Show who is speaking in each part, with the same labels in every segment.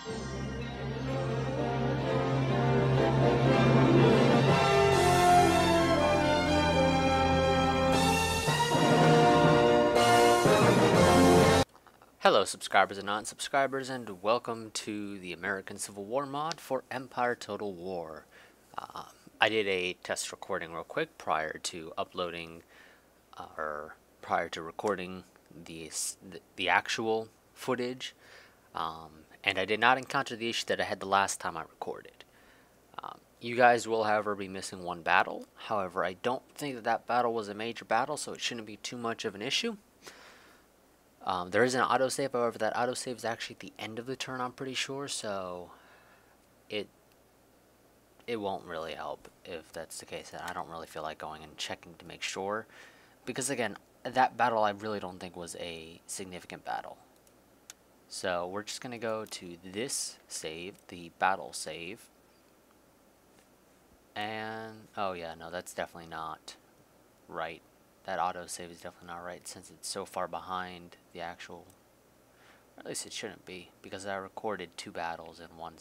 Speaker 1: Hello subscribers and non-subscribers, and welcome to the American Civil War mod for Empire Total War. I did a test recording real quick prior to uploading, or prior to recording the actual footage, and I did not encounter the issue that I had the last time I recorded. You guys will, however, be missing one battle. However, I don't think that battle was a major battle, so it shouldn't be too much of an issue. There is an autosave, however, that autosave is actually at the end of the turn, I'm pretty sure, so it won't really help if that's the case. I don't really feel like going and checking to make sure, because again, that battle I really don't think was a significant battle. So we're just going to go to this save, the battle save, and, oh yeah, no, that's definitely not right. That autosave is definitely not right since it's so far behind the actual, or at least it shouldn't be, because I recorded 2 battles in one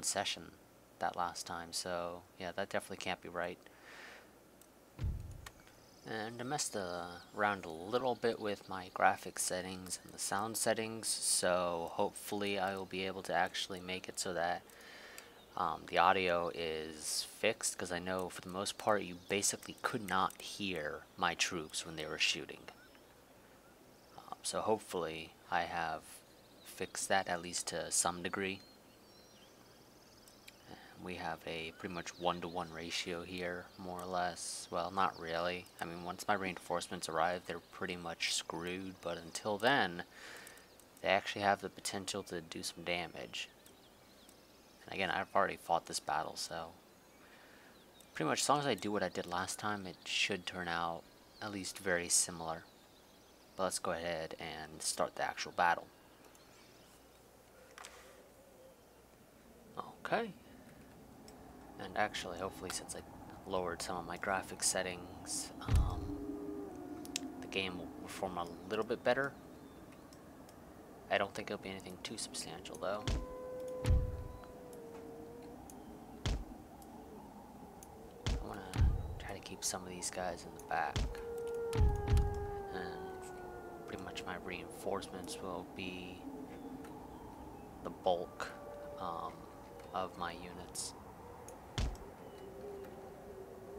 Speaker 1: session that last time, so yeah, that definitely can't be right. And I messed around a little bit with my graphics settings and the sound settings, so hopefully I will be able to actually make it so that the audio is fixed, because I know for the most part you basically could not hear my troops when they were shooting. So hopefully I have fixed that at least to some degree. We have a pretty much 1-to-1 ratio here, more or less. Well, not really. I mean, once my reinforcements arrive, they're pretty much screwed, but until then, they actually have the potential to do some damage. And again, I've already fought this battle, so pretty much as long as I do what I did last time, it should turn out at least very similar. But let's go ahead and start the actual battle. Okay. And actually, hopefully, since I lowered some of my graphics settings, the game will perform a little bit better. I don't think it'll be anything too substantial, though. I want to try to keep some of these guys in the back. And pretty much my reinforcements will be the bulk of my units.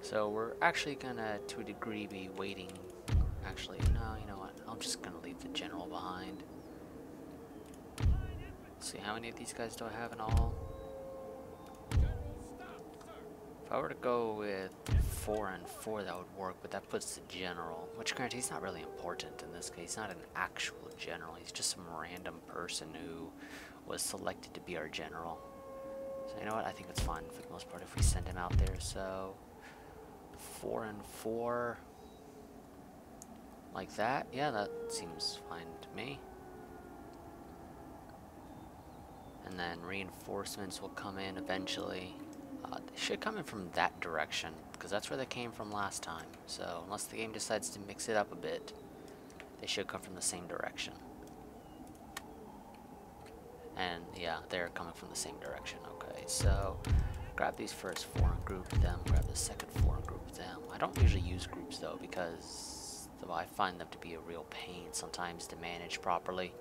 Speaker 1: So we're actually gonna, to a degree, be waiting. Actually, no, you know what? I'm just gonna leave the general behind. Let's see, how many of these guys do I have in all? If I were to go with 4 and 4, that would work, but that puts the general, which granted, he's not really important in this case. He's not an actual general. He's just some random person who was selected to be our general. So you know what? I think it's fine for the most part if we send him out there. So 4 and 4, like that. Yeah, that seems fine to me. And then reinforcements will come in eventually. They should come in from that direction, because that's where they came from last time. So unless the game decides to mix it up a bit, they should come from the same direction. And yeah, they're coming from the same direction. Okay, so grab these first 4 and group them, grab the second 4 and group them. I don't usually use groups though, because I find them to be a real pain sometimes to manage properly.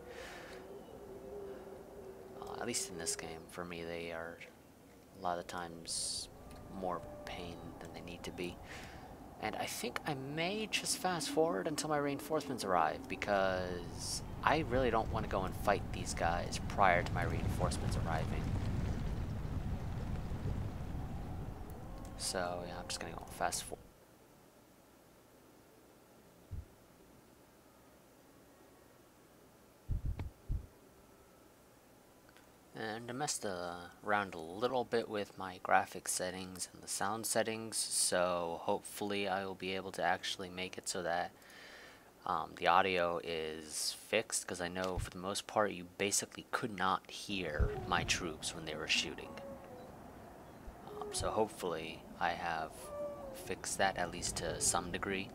Speaker 1: At least in this game, for me, they are a lot of the times more pain than they need to be. And I think I may just fast forward until my reinforcements arrive, because I really don't want to go and fight these guys prior to my reinforcements arriving. So yeah, I'm just gonna go fast forward. And I messed around a little bit with my graphics settings and the sound settings, so hopefully I will be able to actually make it so that the audio is fixed, because I know for the most part you basically could not hear my troops when they were shooting. So hopefully I have fixed that at least to some degree.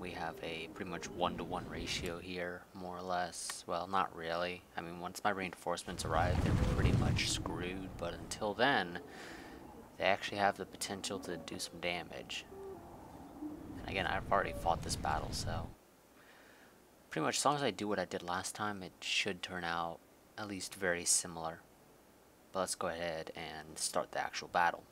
Speaker 1: we have a pretty much 1-to-1 ratio here, more or less. Well, not really. I mean, once my reinforcements arrive, they're pretty much screwed, but until then, they actually have the potential to do some damage. And again, I've already fought this battle, so pretty much as long as I do what I did last time, it should turn out at least very similar. But let's go ahead and start the actual battle.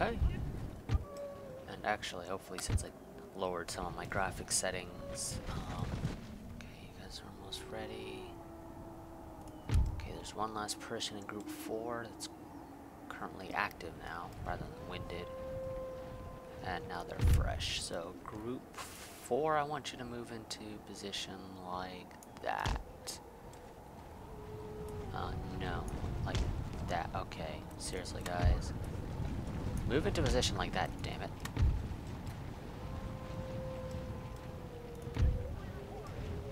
Speaker 1: Okay. And actually, hopefully, since I lowered some of my graphics settings, okay, you guys are almost ready. Okay, there's one last person in group 4 that's currently active now, rather than winded. And now they're fresh. So group 4, I want you to move into position like that. No, like that. Okay, seriously, guys. Move into position like that, damn it.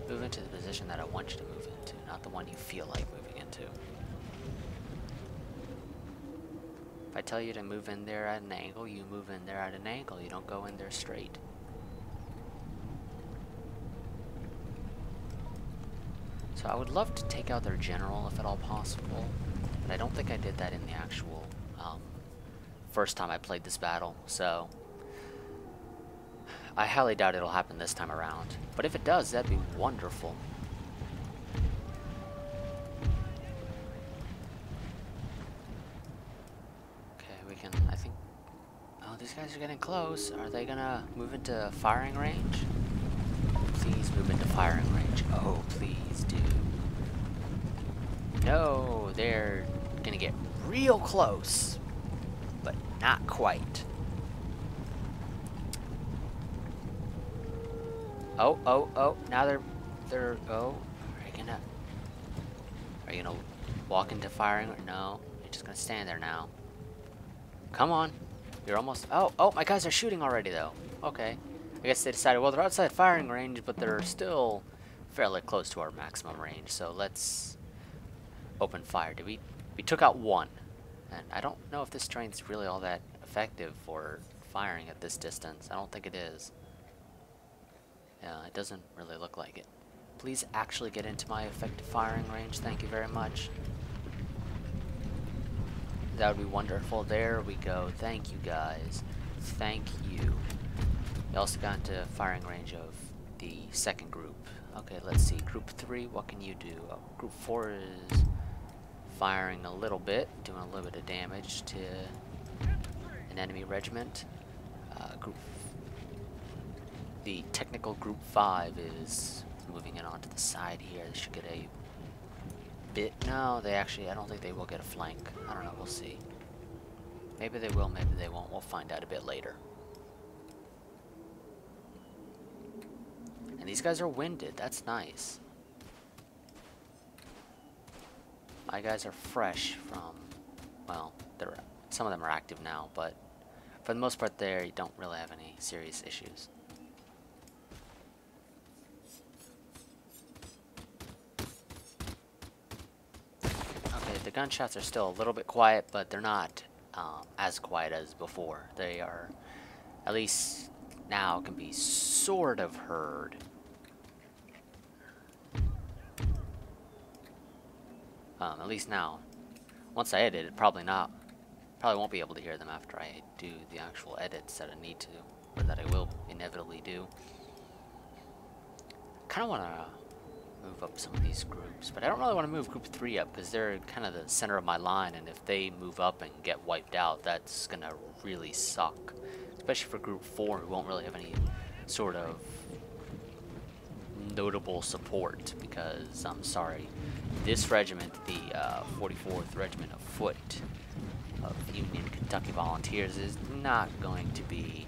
Speaker 1: Move into the position that I want you to move into, not the one you feel like moving into. If I tell you to move in there at an angle, you move in there at an angle. You don't go in there straight. So I would love to take out their general if at all possible, but I don't think I did that in the actual first time I played this battle, so I highly doubt it'll happen this time around. But if it does, that'd be wonderful. Okay, we can, I think, oh, these guys are getting close. Are they gonna move into firing range? Please move into firing range. Oh, please do. No, they're gonna get real close. But not quite. Oh, now they're, oh, are you gonna walk into firing? No, you're just gonna stand there now. Come on, you're almost, oh, my guys are shooting already though. Okay, I guess they decided, well, they're outside firing range, but they're still fairly close to our maximum range, so let's open fire. We took out one. And I don't know if this strength's really all that effective for firing at this distance. I don't think it is. Yeah, it doesn't really look like it. Please actually get into my effective firing range. Thank you very much. That would be wonderful. There we go. Thank you, guys. Thank you. We also got into firing range of the second group. Okay, let's see. Group 3, what can you do? Oh, group 4 is firing a little bit, doing a little bit of damage to an enemy regiment. The technical group 5 is moving in onto the side here. They should get a bit. No, they actually, I don't think they will get a flank. I don't know, we'll see. Maybe they will, maybe they won't. We'll find out a bit later. And these guys are winded. That's nice. My guys are fresh from, well, some of them are active now, but for the most part there, you don't really have any serious issues. Okay, the gunshots are still a little bit quiet, but they're not as quiet as before. They are, at least now, can be sort of heard. At least now. Once I edit it, probably not. Probably won't be able to hear them after I do the actual edits that I need to, or that I will inevitably do. Kind of want to move up some of these groups, but I don't really want to move group 3 up because they're kind of the center of my line, and if they move up and get wiped out, that's gonna really suck, especially for group 4, who won't really have any sort of notable support, because I'm sorry, this regiment, the 44th Regiment of Foot of Union Kentucky Volunteers, is not going to be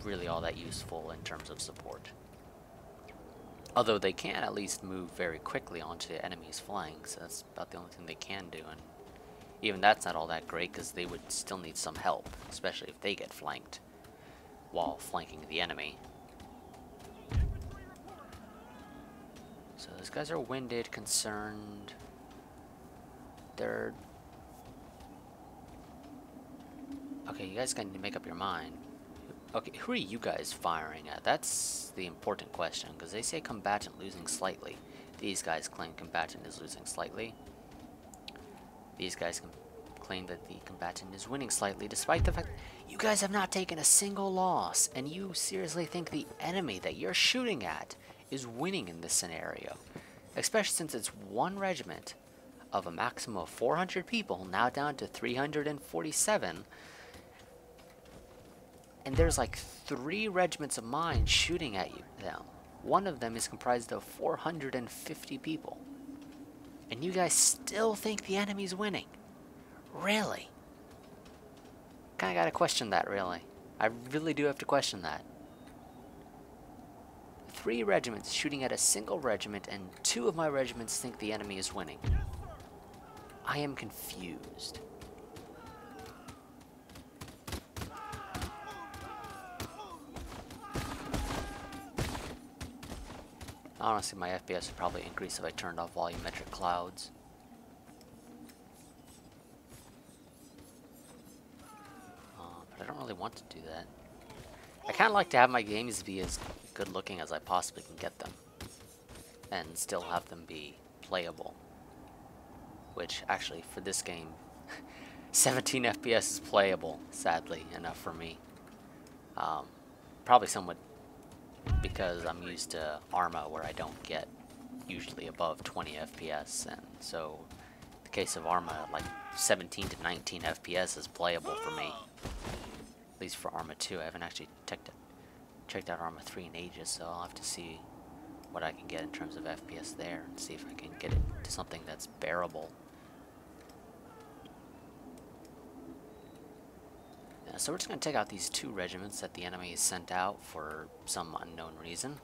Speaker 1: really all that useful in terms of support. Although they can at least move very quickly onto the enemy's flanks. That's about the only thing they can do, and even that's not all that great because they would still need some help, especially if they get flanked while flanking the enemy. So those guys are winded, concerned. They're... Okay, you guys need to make up your mind. Okay, who are you guys firing at? That's the important question, because they say combatant losing slightly. These guys claim combatant is losing slightly. These guys claim that the combatant is winning slightly, despite the fact you guys have not taken a single loss, and you seriously think the enemy that you're shooting at is winning in this scenario. Especially since it's one regiment of a maximum of 400 people, now down to 347. And there's like 3 regiments of mine shooting at them. One of them is comprised of 450 people. And you guys still think the enemy's winning? Really? Kinda gotta question that, really. I really do have to question that. 3 regiments shooting at a single regiment, and 2 of my regiments think the enemy is winning. I am confused. Honestly, my FPS would probably increase if I turned off volumetric clouds. But I don't really want to do that. I kind of like to have my games be as good looking as I possibly can get them, and still have them be playable. Which, actually, for this game, 17 FPS is playable, sadly enough for me. Probably somewhat because I'm used to Arma, where I don't get usually above 20 FPS, and so in the case of Arma, like 17 to 19 FPS is playable for me. At least for Arma 2. I haven't actually checked out Arma 3 in ages, so I'll have to see what I can get in terms of FPS there, and see if I can get it to something that's bearable. So we're just going to take out these 2 regiments that the enemy has sent out for some unknown reason.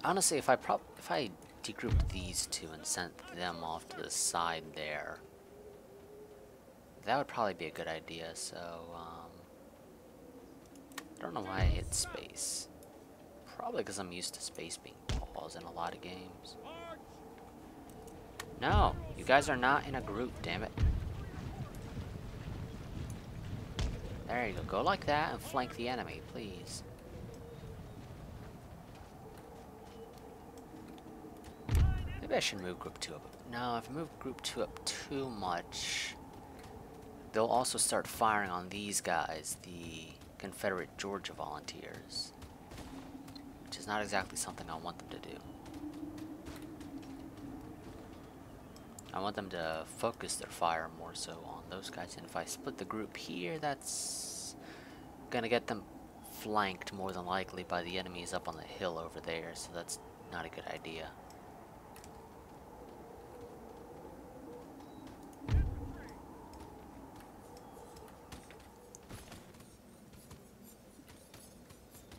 Speaker 1: Honestly, if I degrouped these 2 and sent them off to the side there, that would probably be a good idea. So I don't know why I hit space. Probably because I'm used to space being paused in a lot of games. No, you guys are not in a group, damn it. There you go. Go like that and flank the enemy, please. Maybe I should move group 2 up. No, if I move group 2 up too much, they'll also start firing on these guys, the Confederate Georgia Volunteers, which is not exactly something I want them to do. I want them to focus their fire more so on those guys, and if I split the group here, that's gonna get them flanked more than likely by the enemies up on the hill over there, so that's not a good idea.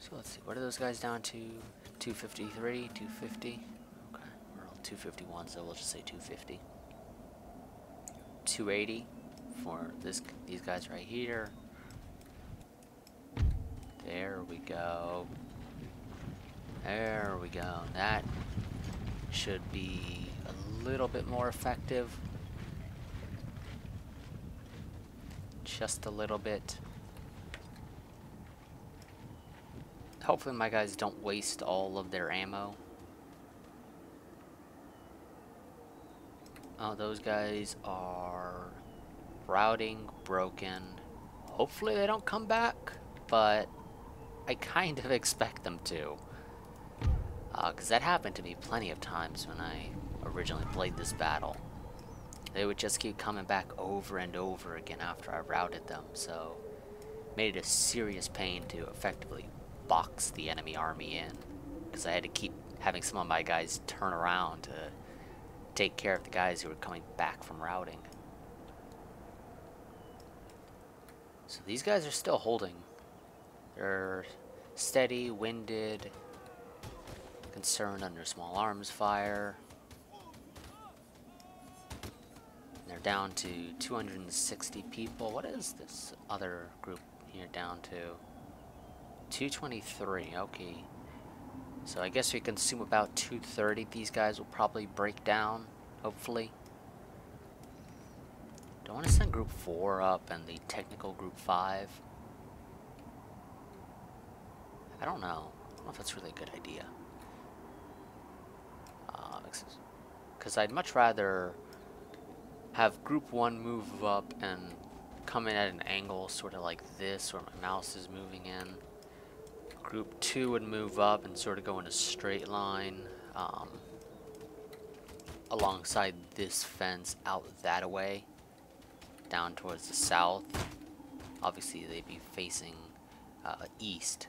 Speaker 1: So let's see, what are those guys down to? 253, 250? Okay, we're all 251, so we'll just say 250. 280 for these guys right here. There we go. There we go. That should be a little bit more effective. Just a little bit. Hopefully my guys don't waste all of their ammo. Oh, those guys are routing, broken. Hopefully they don't come back, but I kind of expect them to. Because that happened to me plenty of times when I originally played this battle. They would just keep coming back over and over again after I routed them, so made it a serious pain to effectively box the enemy army in, because I had to keep having some of my guys turn around to take care of the guys who were coming back from routing. So these guys are still holding. They're steady, winded, concerned under small arms fire. They're down to 260 people. What is this other group here down to? 223, okay. So I guess we consume about 230. These guys will probably break down, hopefully. Do I want to send group 4 up and the technical group 5? I don't know. I don't know if that's really a good idea. Because I'd much rather have group 1 move up and come in at an angle sort of like this, where my mouse is moving in. Group 2 would move up and sort of go in a straight line alongside this fence out that way, down towards the south. Obviously they'd be facing east.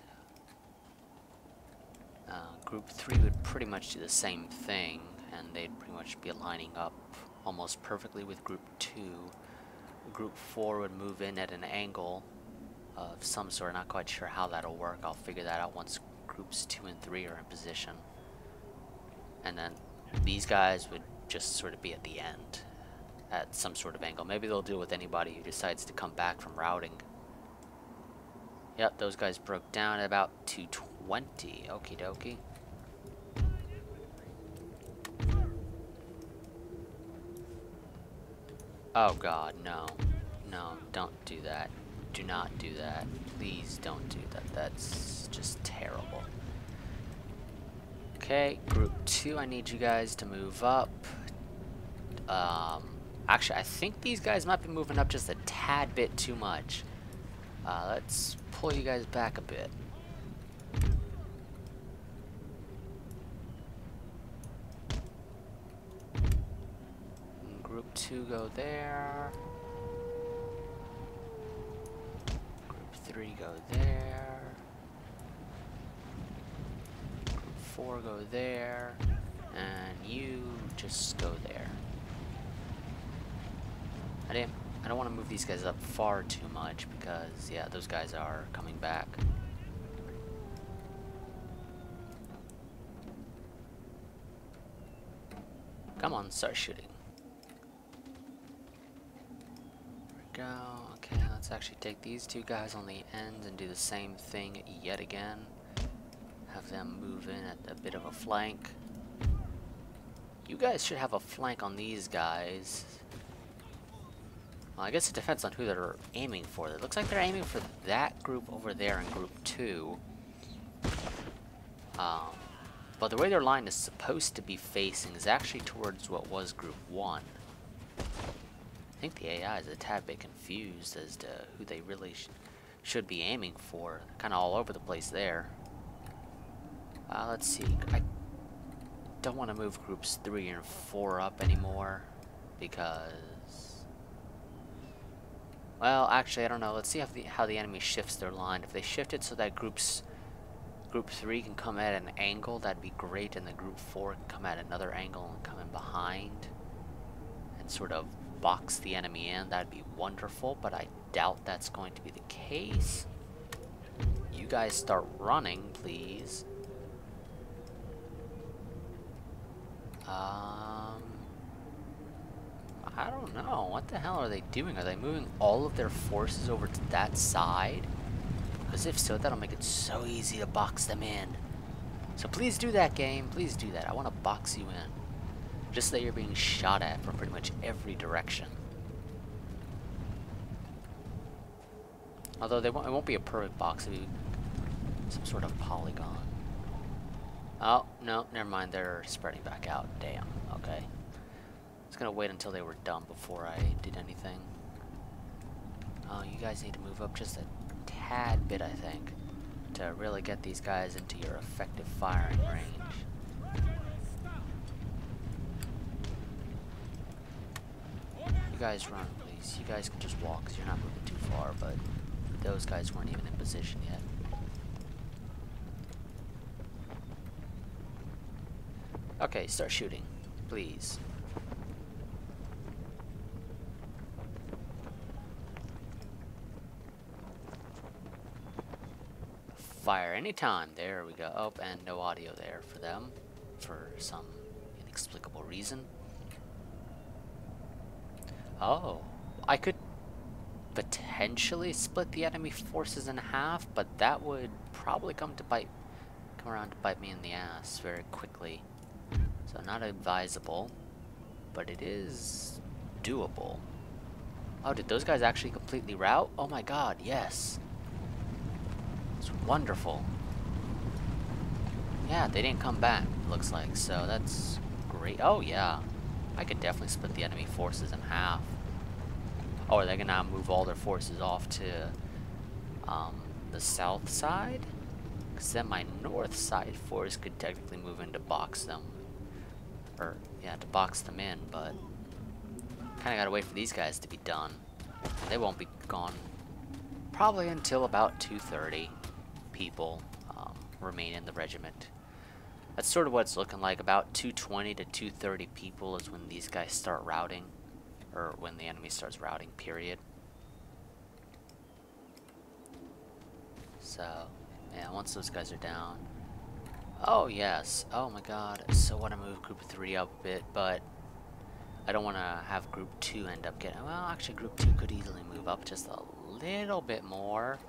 Speaker 1: Group 3 would pretty much do the same thing, and they'd pretty much be lining up almost perfectly with group 2. Group 4 would move in at an angle of some sort. Not quite sure how that'll work. I'll figure that out once groups 2 and 3 are in position. And then these guys would just sort of be at the end at some sort of angle. Maybe they'll deal with anybody who decides to come back from routing. Yep, those guys broke down at about 220. Okie dokie. Oh god, no. No, don't do that. Do not do that. Please don't do that. That's just terrible. Okay, group 2, I need you guys to move up. Actually, I think these guys might be moving up just a tad bit too much. Let's pull you guys back a bit. Group 2 go there. Group 3 go there. Group 4 go there. And you just go there. I don't want to move these guys up far too much because, yeah, those guys are coming back. Come on, start shooting. There we go. Okay, let's actually take these 2 guys on the end and do the same thing yet again. Have them move in at a bit of a flank. You guys should have a flank on these guys. Well, I guess it depends on who they're aiming for. It looks like they're aiming for that group over there in group 2. But the way their line is supposed to be facing is actually towards what was group 1. I think the AI is a tad bit confused as to who they really should be aiming for. Kind of all over the place there. Let's see. I don't want to move groups 3 and 4 up anymore because... Well, actually, I don't know. Let's see how the enemy shifts their line. If they shift it so that group 3 can come at an angle, that'd be great, and the group 4 can come at another angle and come in behind and sort of box the enemy in. That'd be wonderful, but I doubt that's going to be the case. You guys start running, please. I don't know. What the hell are they doing? Are they moving all of their forces over to that side? Because if so, that'll make it so easy to box them in. So please do that, game. Please do that. I want to box you in. Just so that you're being shot at from pretty much every direction. Although it won't be a perfect box. It'll be some sort of polygon. Oh, no, never mind. They're spreading back out. Damn. Okay. I was going to wait until they were done before I did anything. Oh, you guys need to move up just a tad bit, I think, to really get these guys into your effective firing range. You guys run, please. You guys can just walk because you're not moving too far, but those guys weren't even in position yet. Okay, start shooting, please. Fire anytime. There we go. Oh, and no audio there for them for some inexplicable reason. Oh, I could potentially split the enemy forces in half, but that would probably come around to bite me in the ass very quickly. So not advisable, but it is doable. Oh, did those guys actually completely rout? Oh my god, yes. It's wonderful. Yeah, they didn't come back, looks like, so that's great. Oh yeah, I could definitely split the enemy forces in half. Oh, are they gonna move all their forces off to the south side? Because then my north side force could technically move in to box them. Or, yeah, to box them in, but kinda gotta wait for these guys to be done. They won't be gone probably until about 2:30 people remain in the regiment. That's sort of what it's looking like. About 220 to 230 people is when these guys start routing, or when the enemy starts routing, period. So, yeah, once those guys are down. Oh, yes. Oh, my god. So I want to move Group 3 up a bit, but I don't want to have Group 2 end up getting... Well, actually, Group 2 could easily move up just a little bit more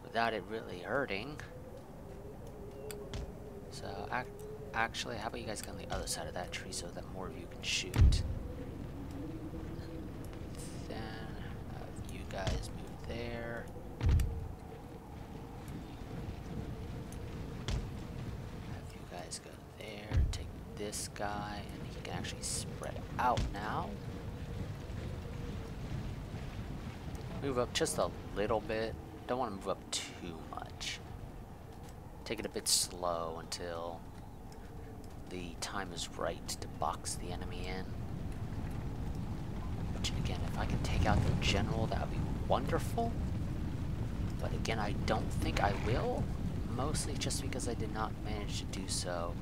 Speaker 1: without it really hurting. So, actually, how about you guys get on the other side of that tree so that more of you can shoot? Then, you guys move there. Have you guys go there, take this guy, and he can actually spread out now. Move up just a little bit. Don't want to move up too much. Take it a bit slow until the time is right to box the enemy in. Which again, if I can take out their general, that would be wonderful. But again, I don't think I will. Mostly just because I did not manage to do so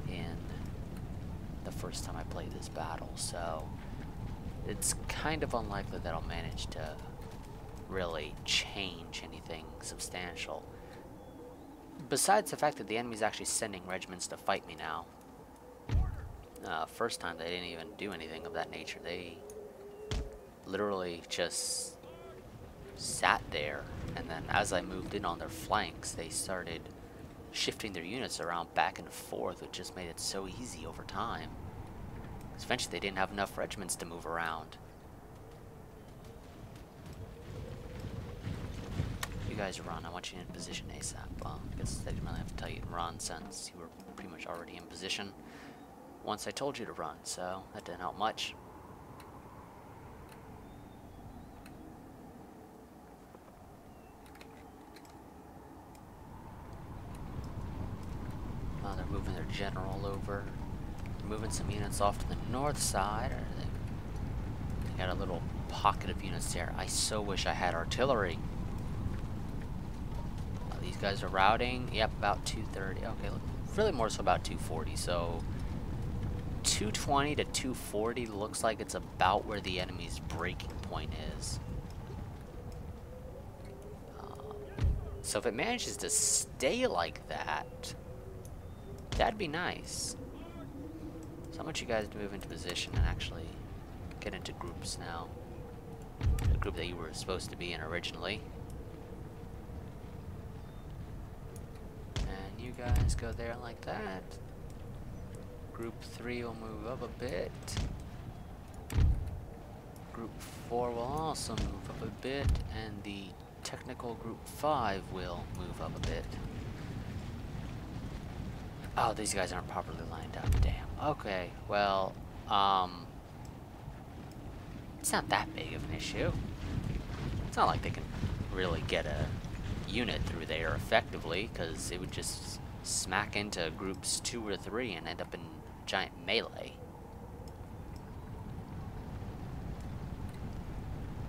Speaker 1: in the first time I played this battle. So it's kind of unlikely that I'll manage to really change anything substantial. Besides the fact that the enemy's actually sending regiments to fight me now. First time they didn't even do anything of that nature. They literally just sat there, and then as I moved in on their flanks, they started shifting their units around back and forth, which just made it so easy over time. Because eventually they didn't have enough regiments to move around. You guys run. I want you in position ASAP. Well, I guess I didn't really have to tell you to run since you were pretty much already in position once I told you to run, so that didn't help much. Well, they're moving their general over. They're moving some units off to the north side. Or they got a little pocket of units there. I so wish I had artillery. These guys are routing. Yep, about 230. Okay, look, really more so about 240. So 220 to 240 looks like it's about where the enemy's breaking point is. So if it manages to stay like that, that'd be nice. So I want you guys to move into position and actually get into groups now. The group that you were supposed to be in originally. guys go there like that. Group 3 will move up a bit. Group 4 will also move up a bit, and the technical Group 5 will move up a bit. Oh, these guys aren't properly lined up. Damn. Okay, well, it's not that big of an issue. It's not like they can really get a unit through there effectively, because it would just smack into groups 2 or 3 and end up in giant melee.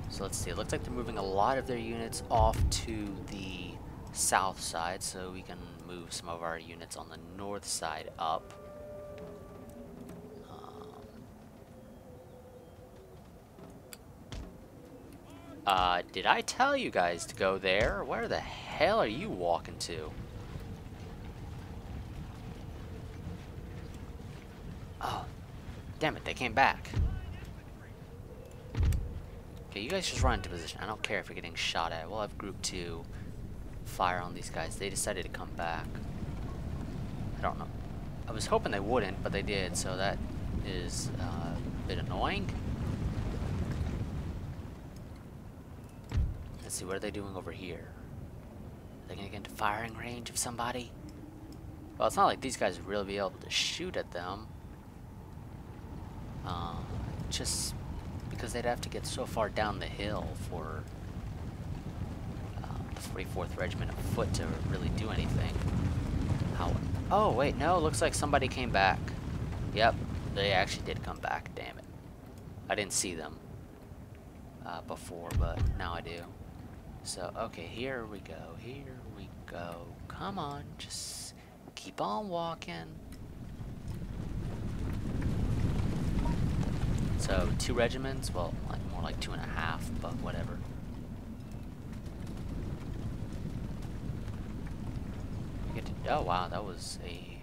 Speaker 1: So let's see, it looks like they're moving a lot of their units off to the south side, so we can move some of our units on the north side up. Did I tell you guys to go there? Where the hell are you walking to? Oh, damn it, they came back. Okay, you guys just run into position. I don't care if you're getting shot at. We'll have Group 2 fire on these guys. They decided to come back. I don't know. I was hoping they wouldn't, but they did, so that is a bit annoying. Let's see, what are they doing over here? Are they gonna get into firing range of somebody? Well, it's not like these guys would really be able to shoot at them. Just because they'd have to get so far down the hill for the 44th Regiment of Foot to really do anything. Oh, wait, no, looks like somebody came back. Yep, they actually did come back, damn it. I didn't see them before, but now I do. So, okay, here we go, here we go. Come on, just keep on walking. So, 2 regiments, well, like more like 2.5, but whatever. Oh wow, that was a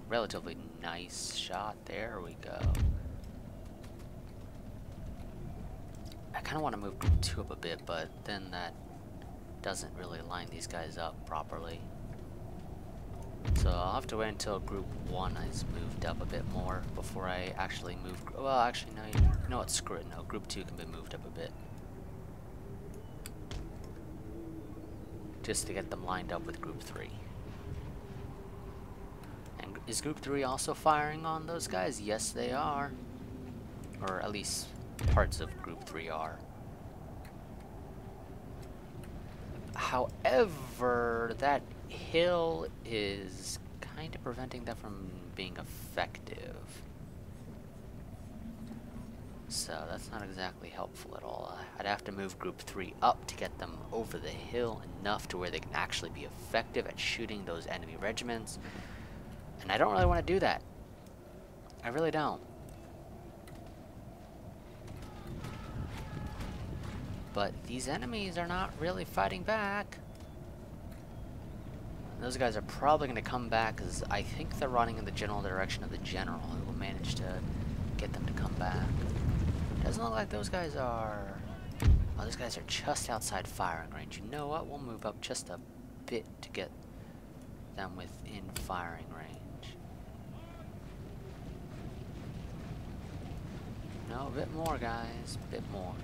Speaker 1: relatively nice shot. There we go. I kind of want to move Group 2 up a bit, but then that doesn't really line these guys up properly. So I'll have to wait until Group 1 is moved up a bit more before I actually move. Well, actually, no, you know what? Screw it. No, Group 2 can be moved up a bit. Just to get them lined up with Group 3. And is Group 3 also firing on those guys? Yes, they are. Or at least parts of Group 3 are. However, that hill is kind of preventing them from being effective. So that's not exactly helpful at all. I'd have to move Group 3 up to get them over the hill enough to where they can actually be effective at shooting those enemy regiments. And I don't really want to do that. I really don't. But these enemies are not really fighting back. Those guys are probably going to come back because I think they're running in the general direction of the general who will manage to get them to come back. Doesn't look like those guys are... Oh, those guys are just outside firing range. You know what? We'll move up just a bit to get them within firing range. No, a bit more, guys. A bit more.